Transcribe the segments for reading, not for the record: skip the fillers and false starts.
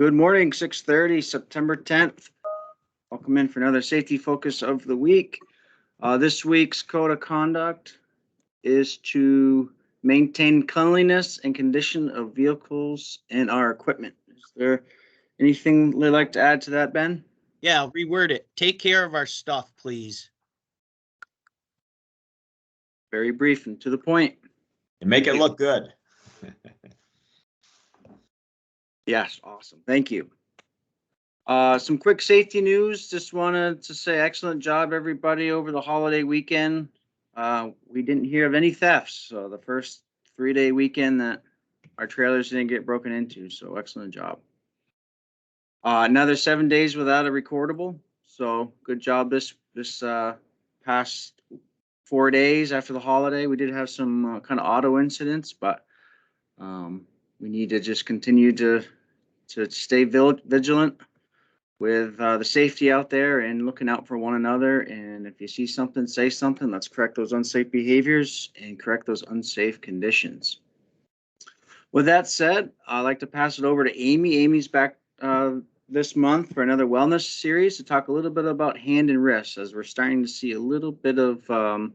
Good morning, 6:30, September 10th. Welcome in for another safety focus of the week. This week's code of conduct is to maintain cleanliness and condition of vehicles and our equipment. Is there anything they'd like to add to that, Ben? Yeah, I'll reword it. Take care of our stuff, please. Very brief and to the point. And make it look good. Yes, awesome. Thank you. Some quick safety news. Just wanted to say excellent job, everybody, over the holiday weekend. We didn't hear of any thefts. So the first 3-day weekend that our trailers didn't get broken into. So excellent job. Another 7 days without a recordable. So good job this past 4 days after the holiday. We did have some kind of auto incidents, but we need to just continue to stay vigilant with the safety out there and looking out for one another. And if you see something, say something. Let's correct those unsafe behaviors and correct those unsafe conditions. With that said, I'd like to pass it over to Amy. Amy's back this month for another wellness series to talk a little bit about hand and wrist, as we're starting to see a little bit of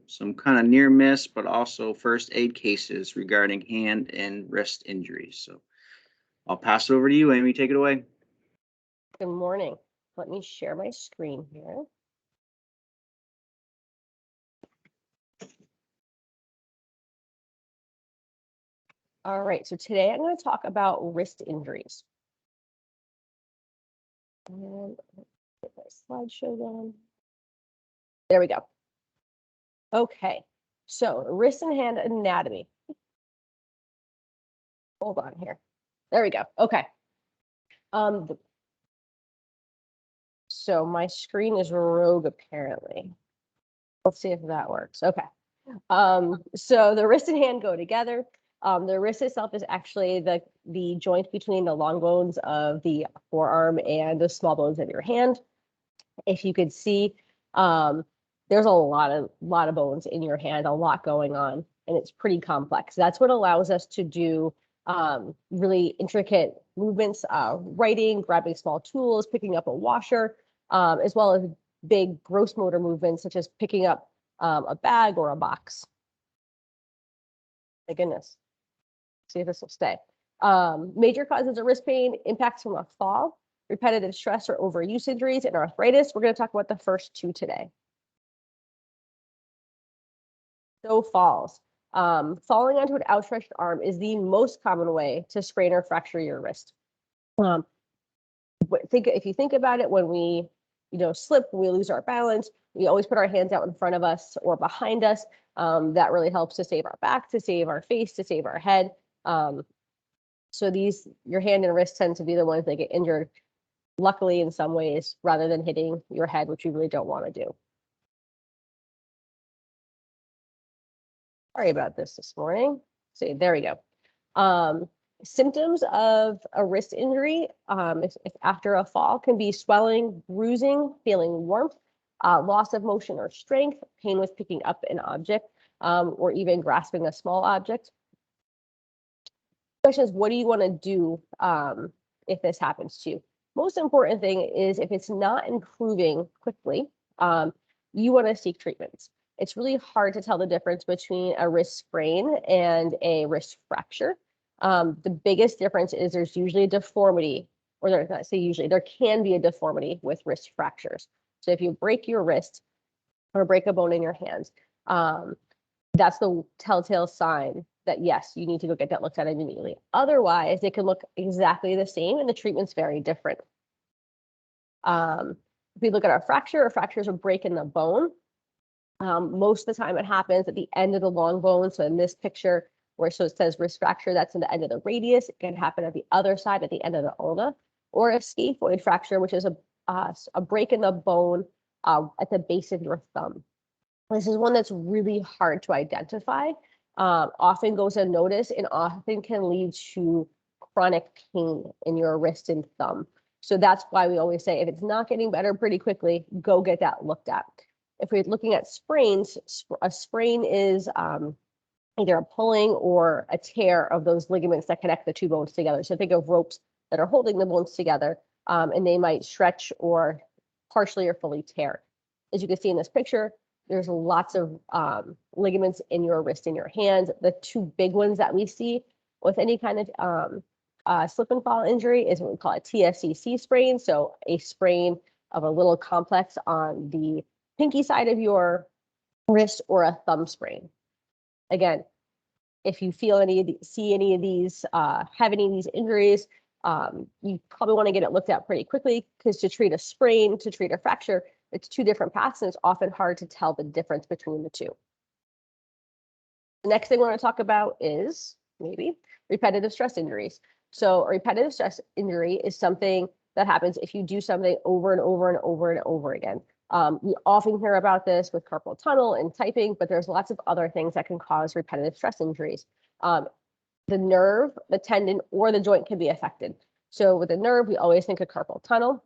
some kind of near miss, but also first aid cases regarding hand and wrist injuries. So I'll pass it over to you, Amy. Take it away. Good morning. Let me share my screen here. All right, so today I'm going to talk about wrist injuries. And get my slideshow going. There we go. Okay, so wrist and hand anatomy. Hold on here. There we go. Okay. So my screen is rogue apparently. Let's see if that works. Okay. So the wrist and hand go together. The wrist itself is actually the joint between the long bones of the forearm and the small bones of your hand. If you could see, there's a lot of bones in your hand, a lot going on, and it's pretty complex. That's what allows us to do really intricate movements, writing, grabbing small tools, picking up a washer, as well as big gross motor movements such as picking up a bag or a box. My goodness. See if this will stay. Major causes of wrist pain, impacts from a fall, repetitive stress or overuse injuries, and arthritis. We're going to talk about the first two today. So falls. Falling onto an outstretched arm is the most common way to sprain or fracture your wrist. If you think about it, when we slip, when we lose our balance, we always put our hands out in front of us or behind us. That really helps to save our back, to save our face, to save our head. So your hand and wrist tend to be the ones that get injured, luckily in some ways, rather than hitting your head, which you really don't want to do. Sorry about this morning. See, there we go. Symptoms of a wrist injury, if after a fall, can be swelling, bruising, feeling warmth, loss of motion or strength, pain with picking up an object, or even grasping a small object. The question is, what do you want to do if this happens to you? Most important thing is, if it's not improving quickly, you want to seek treatments. It's really hard to tell the difference between a wrist sprain and a wrist fracture. The biggest difference is there's usually a deformity, or there can be a deformity with wrist fractures. So if you break your wrist or break a bone in your hand, that's the telltale sign that yes, you need to go get that looked at immediately. Otherwise, it can look exactly the same and the treatment's very different. If we look at a fracture is a break in the bone. Most of the time it happens at the end of the long bone. So in this picture, it says wrist fracture, that's in the end of the radius. It can happen at the other side at the end of the ulna, or a scaphoid fracture, which is a break in the bone at the base of your thumb. This is one that's really hard to identify, often goes unnoticed, and often can lead to chronic pain in your wrist and thumb. So that's why we always say, if it's not getting better pretty quickly, go get that looked at. If we're looking at sprains, a sprain is either a pulling or a tear of those ligaments that connect the two bones together. So think of ropes that are holding the bones together, and they might stretch or partially or fully tear. As you can see in this picture, there's lots of ligaments in your wrist and your hand. The two big ones that we see with any kind of slip and fall injury is what we call a TSCC sprain. So a sprain of a little complex on the pinky side of your wrist, or a thumb sprain. Again, if you feel see any of these, have any of these injuries, you probably want to get it looked at pretty quickly, because to treat a sprain, to treat a fracture, it's two different paths, and it's often hard to tell the difference between the two. The next thing we're going to talk about is maybe repetitive stress injuries. So a repetitive stress injury is something that happens if you do something over and over and over and over again. We often hear about this with carpal tunnel and typing, but there's lots of other things that can cause repetitive stress injuries. The nerve, the tendon, or the joint can be affected. So with the nerve, we always think of carpal tunnel.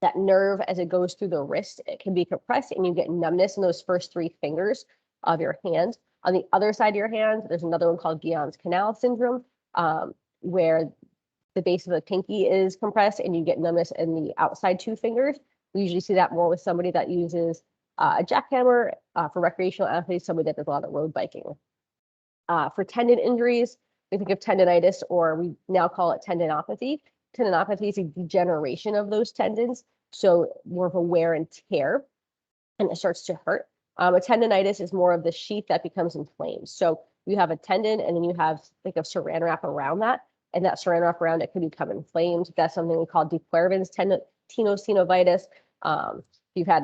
That nerve, as it goes through the wrist, it can be compressed, and you get numbness in those first 3 fingers of your hand. On the other side of your hand, there's another one called Guillen's Canal syndrome, where the base of the pinky is compressed and you get numbness in the outside 2 fingers. We usually see that more with somebody that uses a jackhammer for recreational athletes, somebody that does a lot of road biking. For tendon injuries, we think of tendonitis, or we now call it tendinopathy. Tendinopathy is a degeneration of those tendons, so more of a wear and tear, and it starts to hurt. A tendonitis is more of the sheath that becomes inflamed. So you have a tendon, and then you have like a saran wrap around that, and that saran wrap around it can become inflamed. That's something we call de Quervain's tenosynovitis. You've had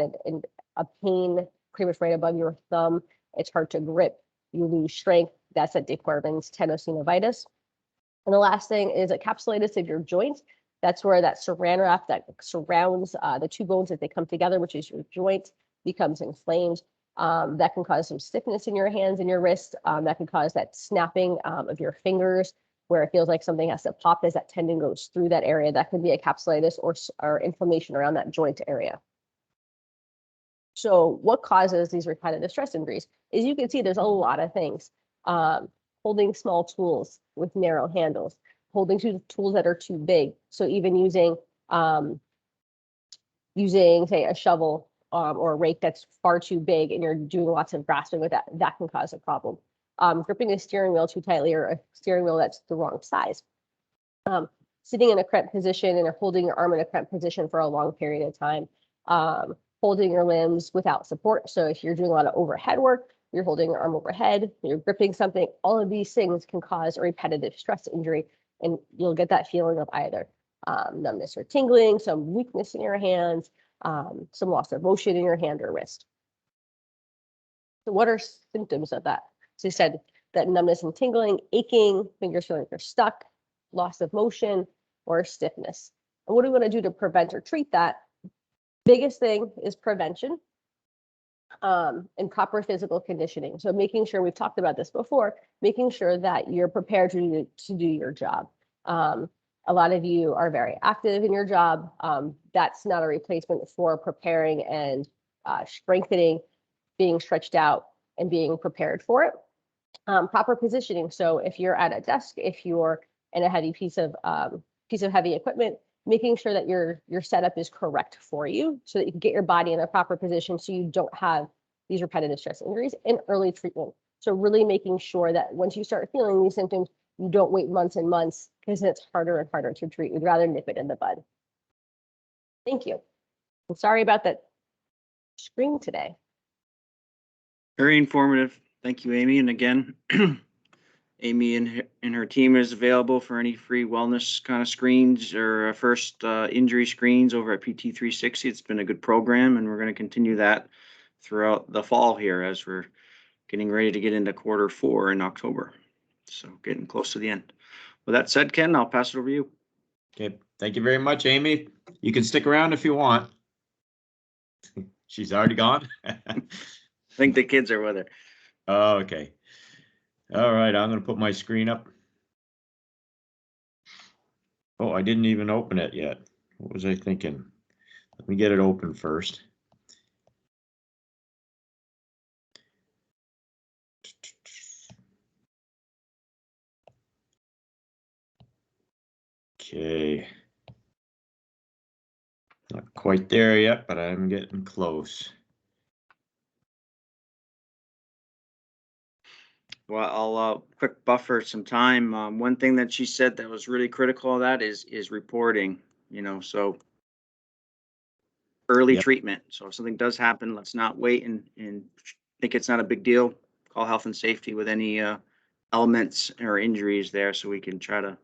a pain pretty much right above your thumb. It's hard to grip. You lose strength. That's a de Quervain's tenosynovitis. And the last thing is a capsulitis of your joint. That's where that saran wrap that surrounds the 2 bones as they come together, which is your joint, becomes inflamed. That can cause some stiffness in your hands and your wrists. That can cause that snapping of your fingers, where it feels like something has to pop as that tendon goes through that area. That could be a capsulitis or inflammation around that joint area. So what causes these repetitive stress injuries? As you can see, there's a lot of things. Holding small tools with narrow handles, holding tools that are too big. So even using, say, a shovel or a rake that's far too big, and you're doing lots of grasping with that, that can cause a problem. Gripping a steering wheel too tightly, or a steering wheel that's the wrong size. Sitting in a cramped position and holding your arm in a cramped position for a long period of time. Holding your limbs without support. So if you're doing a lot of overhead work, you're holding your arm overhead, you're gripping something, all of these things can cause a repetitive stress injury, and you'll get that feeling of either numbness or tingling, some weakness in your hands, some loss of motion in your hand or wrist. So what are symptoms of that? So you said that numbness and tingling, aching, fingers feeling like they're stuck, loss of motion, or stiffness. And what do we want to do to prevent or treat that? Biggest thing is prevention and proper physical conditioning. So making sure, we've talked about this before, making sure that you're prepared to do your job. A lot of you are very active in your job. That's not a replacement for preparing and strengthening, being stretched out, and being prepared for it. Proper positioning. So if you're at a desk, if you're in a heavy piece of heavy equipment, making sure that your setup is correct for you, so that you can get your body in a proper position, so you don't have these repetitive stress injuries, and early treatment. So really making sure that once you start feeling these symptoms, you don't wait months and months, because it's harder and harder to treat. We'd rather nip it in the bud. Thank you. I'm sorry about that screen today. Very informative. Thank you, Amy. And again, Amy and her team is available for any free wellness kind of screens or first injury screens over at PT 360. It's been a good program, and we're going to continue that throughout the fall here as we're getting ready to get into Q4 in October. So getting close to the end. With that said, Ken, I'll pass it over to you. Okay, thank you very much, Amy. You can stick around if you want. She's already gone. I think the kids are with her. Oh, okay. All right, I'm going to put my screen up. Oh, I didn't even open it yet. What was I thinking? Let me get it open first. Okay. Not quite there yet, but I'm getting close. Well, I'll quick buffer some time. One thing that she said that was really critical of that is reporting, so early Yep. treatment. So if something does happen, let's not wait and think it's not a big deal. Call health and safety with any elements or injuries there so we can try to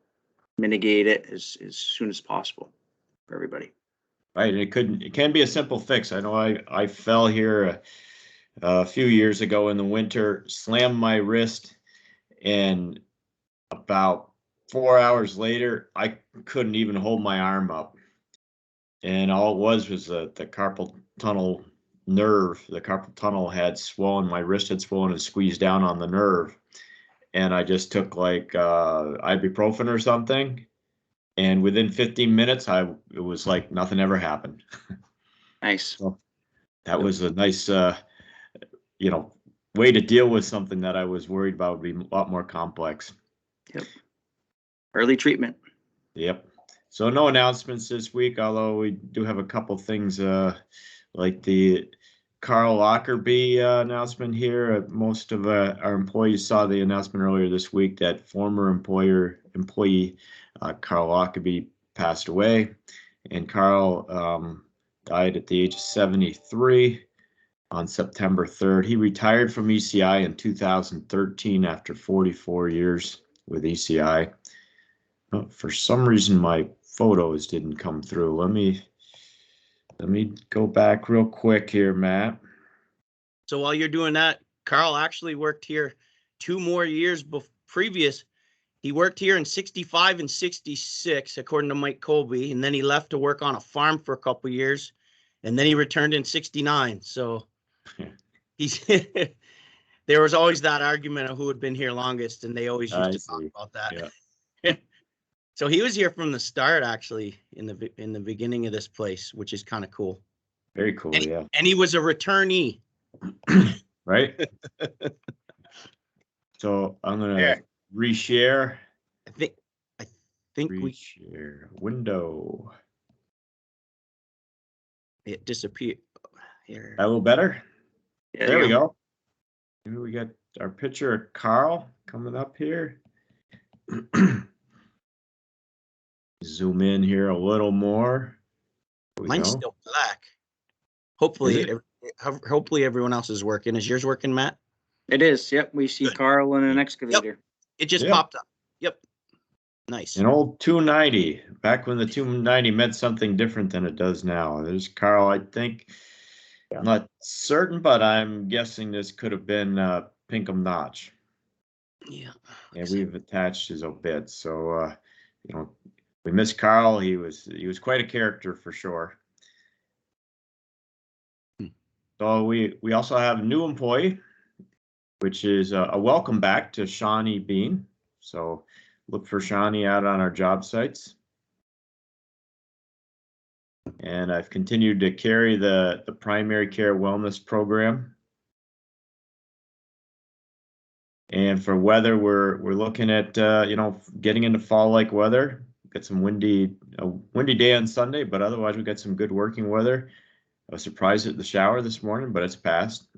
mitigate it as soon as possible for everybody. Right, and it can be a simple fix. I know I fell here a few years ago in the winter, slammed my wrist, and about 4 hours later, I couldn't even hold my arm up. And all it was the carpal tunnel nerve. The carpal tunnel had swollen, my wrist had swollen and squeezed down on the nerve. And I just took like ibuprofen or something. And within 15 minutes, it was like nothing ever happened. Nice. So that was a nice, way to deal with something that I was worried about would be a lot more complex. Yep. Early treatment. Yep. So no announcements this week, although we do have a couple things like the Carl Lockerbie announcement here. Most of our employees saw the announcement earlier this week that former employee Carl Lockerbie passed away, and Carl died at the age of 73 on September 3rd. He retired from ECI in 2013 after 44 years with ECI. For some reason, my photos didn't come through. Let me go back real quick here, Matt. So while you're doing that, Carl actually worked here 2 more years previous. He worked here in 65 and 66, according to Mike Colby, and then he left to work on a farm for a couple of years, and then he returned in 69. So he's there was always that argument of who had been here longest, and they always used to talk about that. Yeah. So he was here from the start, actually, in the beginning of this place, which is kind of cool. Very cool, yeah. And he was a returnee. Right? So I'm gonna reshare. I think Reshare window. it disappeared here. A little better. Yeah, There we go. Maybe we got our picture of Carl coming up here. Zoom in here a little more. Mine's still black. Hopefully everyone else is working. Is yours working, Matt? It is. Yep. We see Good. Carl in an excavator. It just Yep. popped up. Yep. Nice. An old 290, back when the 290 meant something different than it does now. There's Carl, I think. Yeah. I'm not certain, but I'm guessing this could have been Pinkham Notch. Yeah. And we've attached his obit. So, we miss Carl. He was quite a character for sure. So we also have a new employee, which is a welcome back to Shawnee Bean. So look for Shawnee out on our job sites. And I've continued to carry the primary care wellness program. And for weather, we're looking at getting into fall-like weather. Got some windy day on Sunday, but otherwise we got some good working weather. I was surprised at the shower this morning, but it's passed.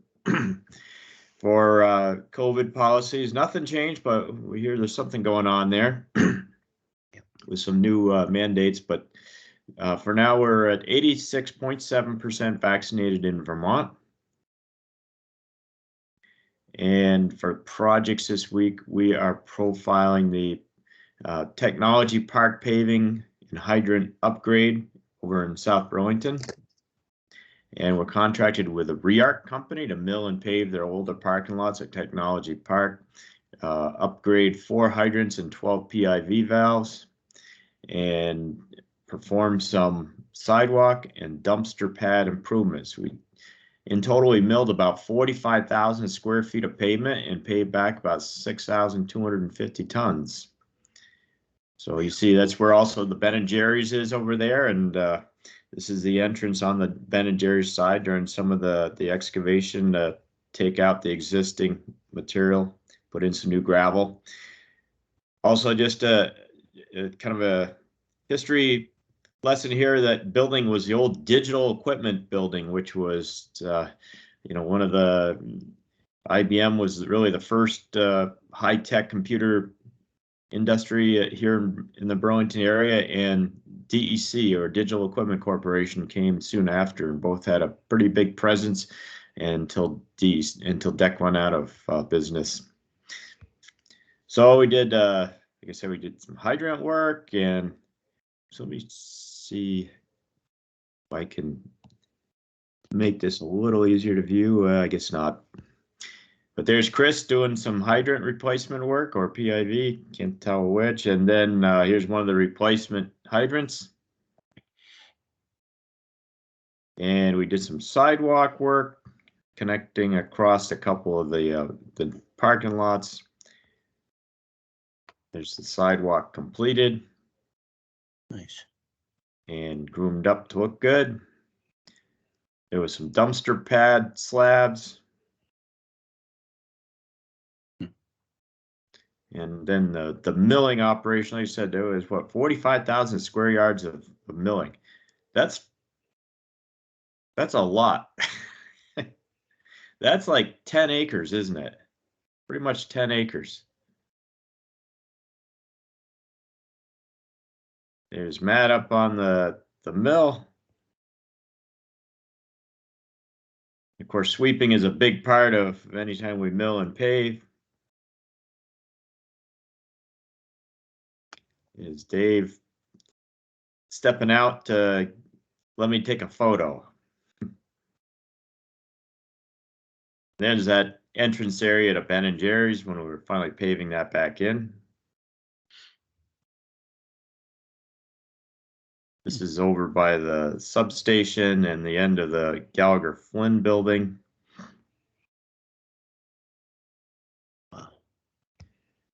For COVID policies, nothing changed, but we hear there's something going on there with some new mandates. But for now, we're at 86.7% vaccinated in Vermont. And for projects this week, we are profiling the technology park paving and hydrant upgrade over in South Burlington. And we're contracted with a REARC company to mill and pave their older parking lots at Technology Park, upgrade 4 hydrants and 12 PIV valves, and perform some sidewalk and dumpster pad improvements. In total, we milled about 45,000 square feet of pavement and paved back about 6,250 tons. So you see, that's where also the Ben & Jerry's is over there, and this is the entrance on the Ben & Jerry's side during some of the excavation to take out the existing material, put in some new gravel. Also, just kind of a history lesson here. That building was the old digital equipment building, which was, one of the, IBM was really the first high-tech computer industry here in the Burlington area, and DEC, or Digital Equipment Corporation, came soon after, and both had a pretty big presence until DEC went out of business. So we did, like I said, we did some hydrant work, and so let me see if I can make this a little easier to view. I guess not. But there's Chris doing some hydrant replacement work, or PIV, can't tell which. And then here's one of the replacement hydrants. And we did some sidewalk work, connecting across a couple of the parking lots. There's the sidewalk completed. Nice. And groomed up to look good. There was some dumpster pad slabs. And then the milling operation, like I said, there was what, 45,000 square yards of milling. That's a lot. That's like 10 acres, isn't it? Pretty much 10 acres. There's Matt up on the mill. Of course, sweeping is a big part of anytime we mill and pave. Is Dave stepping out to let me take a photo. There's that entrance area to Ben and Jerry's when we were finally paving that back in. This is over by the substation and the end of the Gallagher Flynn building.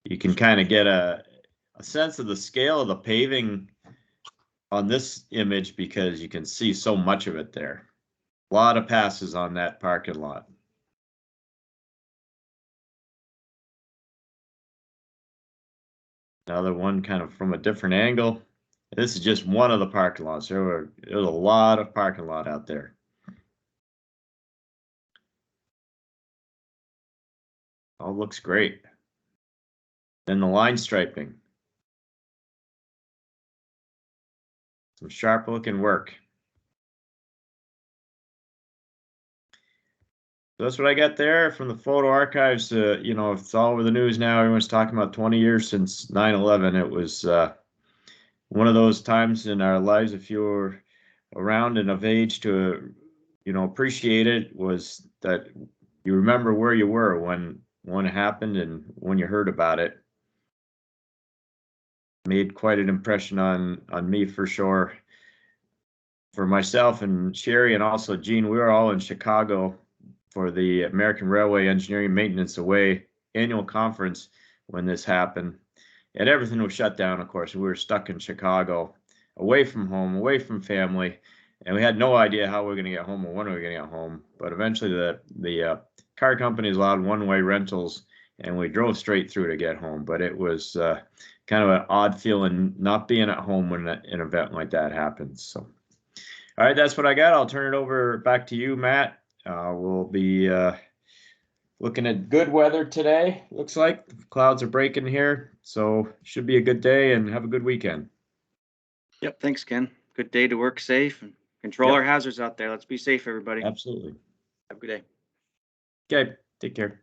You can kind of get a sense of the scale of the paving on this image because you can see so much of it there. A lot of passes on that parking lot. Another one kind of from a different angle. This is just one of the parking lots. There was a lot of parking lot out there. All looks great. Then the line striping. Some sharp looking work. So that's what I got there from the photo archives. It's all over the news now. Everyone's talking about 20 years since 9/11. It was one of those times in our lives, if you were around and of age to, appreciate it, was that you remember where you were when it happened and when you heard about it. Made quite an impression on me for sure. For myself and Sherry and also Gene, we were all in Chicago for the American Railway Engineering Maintenance Away annual conference when this happened. And everything was shut down, of course. We were stuck in Chicago, away from home, away from family, and we had no idea how we were going to get home or when we were going to get home. But eventually the car companies allowed one-way rentals, and we drove straight through to get home. But it was kind of an odd feeling not being at home when an event like that happens. So, all right, that's what I got. I'll turn it over back to you, Matt. We'll be looking at good weather today. Looks like the clouds are breaking here, so should be a good day, and have a good weekend. Yep, thanks, Ken. Good day to work safe and control Yep. our hazards out there. Let's be safe, everybody. Absolutely. Have a good day. Okay, take care.